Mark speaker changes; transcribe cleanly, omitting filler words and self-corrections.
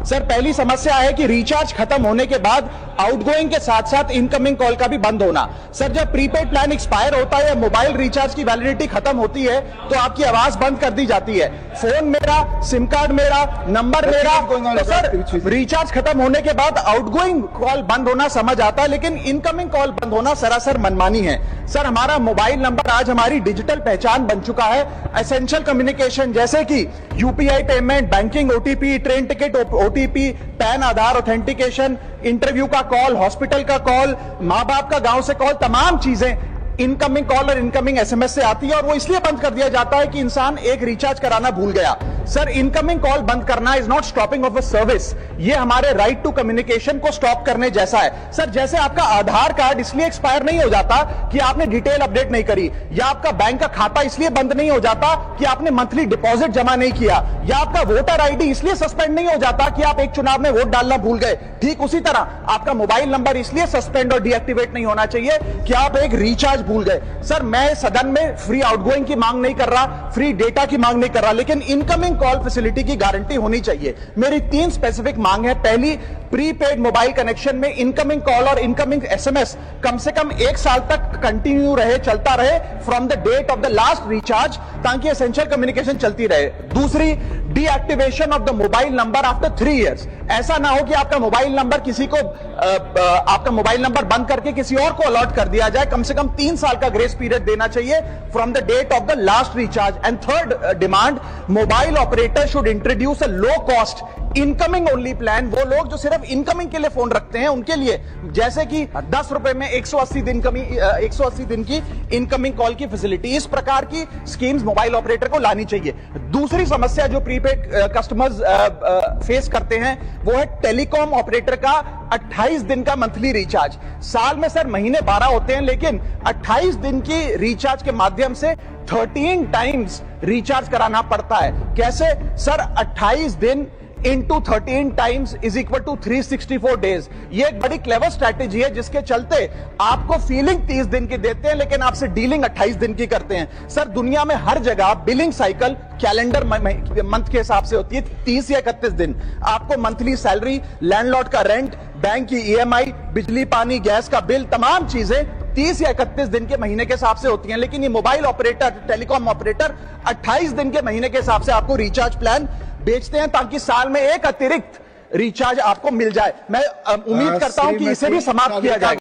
Speaker 1: Sir पहली समस्या है कि रिचार्ज खत्म होने के बाद आउटगोइंग के साथ साथ इनकमिंग कॉल का भी बंद होना। सर जब प्रीपेड प्लान एक्सपायर होता है या मोबाइल रिचार्ज की वैलिडिटी खत्म होती है तो आपकी आवाज बंद कर दी जाती है, फोन मेरा, सिम कार्ड मेरा, नंबर मेरा। तो सर रिचार्ज खत्म होने के बाद आउटगोइंग कॉल बंद होना समझ आता है, लेकिन इनकमिंग कॉल बंद होना सरासर मनमानी है। सर हमारा मोबाइल नंबर आज हमारी डिजिटल पहचान बन चुका है। एसेंशियल कम्युनिकेशन जैसे कि UPI payment, banking, OTP, train ticket OTP, PAN Aadhaar authentication, interview का कॉल, हॉस्पिटल का कॉल, मां बाप का गांव से कॉल, तमाम चीजें इनकमिंग कॉल और इनकमिंग एसएमएस से आती है और वो इसलिए बंद कर दिया जाता है कि इंसान एक रिचार्ज कराना भूल गया। सर इनकमिंग कॉल बंद करना is not stopping of a service, ये हमारे राइट टू कम्युनिकेशन को स्टॉप करने जैसा है। सर जैसे आपका आधार कार्ड इसलिए एक्सपायर नहीं हो जाता कि आपने डिटेल अपडेट नहीं करी, या आपका बैंक का खाता इसलिए बंद नहीं हो जाता कि आपने मंथली डिपॉजिट जमा नहीं किया, या आपका वोटर आईडी इसलिए सस्पेंड नहीं हो जाता कि आप एक चुनाव में वोट डालना भूल गए, ठीक उसी तरह आपका मोबाइल नंबर इसलिए सस्पेंड और डीएक्टिवेट नहीं होना चाहिए कि आप एक रिचार्ज भूल गए। सर मैं सदन में फ्री आउटगोइंग की मांग नहीं कर रहा, फ्री डेटा की मांग नहीं कर रहा, लेकिन इनकमिंग कॉल फैसिलिटी की गारंटी होनी चाहिए। मेरी 3 स्पेसिफिक मांग है। पहली, प्रीपेड मोबाइल कनेक्शन में इनकमिंग कॉल और इनकमिंग एसएमएस कम से कम 1 साल तक कंटिन्यू रहे, चलता रहे from the date of the last recharge, ताकि एसेंशियल कम्युनिकेशन चलती रहे। दूसरी, deactivation of the mobile number after 3 years. ऐसा ना हो कि आपका मोबाइल नंबर किसी को आपका मोबाइल नंबर बंद करके किसी और को अलॉट कर दिया जाए। कम से कम 3 साल का ग्रेस पीरियड देना चाहिए from the date of the last recharge. And third demand, mobile operator should introduce a low cost incoming only plan. वो लोग जो सिर्फ इनकमिंग के लिए फोन रखते हैं उनके लिए, जैसे कि 10 रुपए में 180 दिन की इनकमिंग कॉल की फैसिलिटी, इस प्रकार की स्कीम्स मोबाइल ऑपरेटर को लानी चाहिए। दूसरी समस्या जो प्रीपेड कस्टमर्स फेस करते हैं वो है टेलीकॉम ऑपरेटर का 28 दिन का मंथली रिचार्ज। साल में सर महीने 12 होते हैं, लेकिन 28 दिन की रिचार्ज के माध्यम से 13 टाइम्स रिचार्ज कराना पड़ता है। कैसे सर? 28 दिन into 13 times is equal to 364 days. ये एक बड़ी क्लेवर स्ट्रैटेजी है जिसके चलते आपको फीलिंग 30 दिन की देते हैं, लेकिन आपसे डीलिंग 28 दिन की करते हैं। सर दुनिया में हर जगह बिलिंग साइकिल कैलेंडर मंथ के हिसाब से होती है, 30 या 31 दिन। आपको मंथली सैलरी, लैंडलॉर्ड का रेंट, बैंक की ईएमआई, बिजली पानी गैस का बिल, तमाम चीजें 30 या 31 दिन के महीने के हिसाब से होती हैं। लेकिन ये मोबाइल ऑपरेटर, टेलीकॉम ऑपरेटर 28 दिन के महीने के हिसाब से आपको रिचार्ज प्लान बेचते हैं, ताकि साल में एक अतिरिक्त रिचार्ज आपको मिल जाए। मैं उम्मीद करता हूं कि इसे भी समाप्त किया जाए।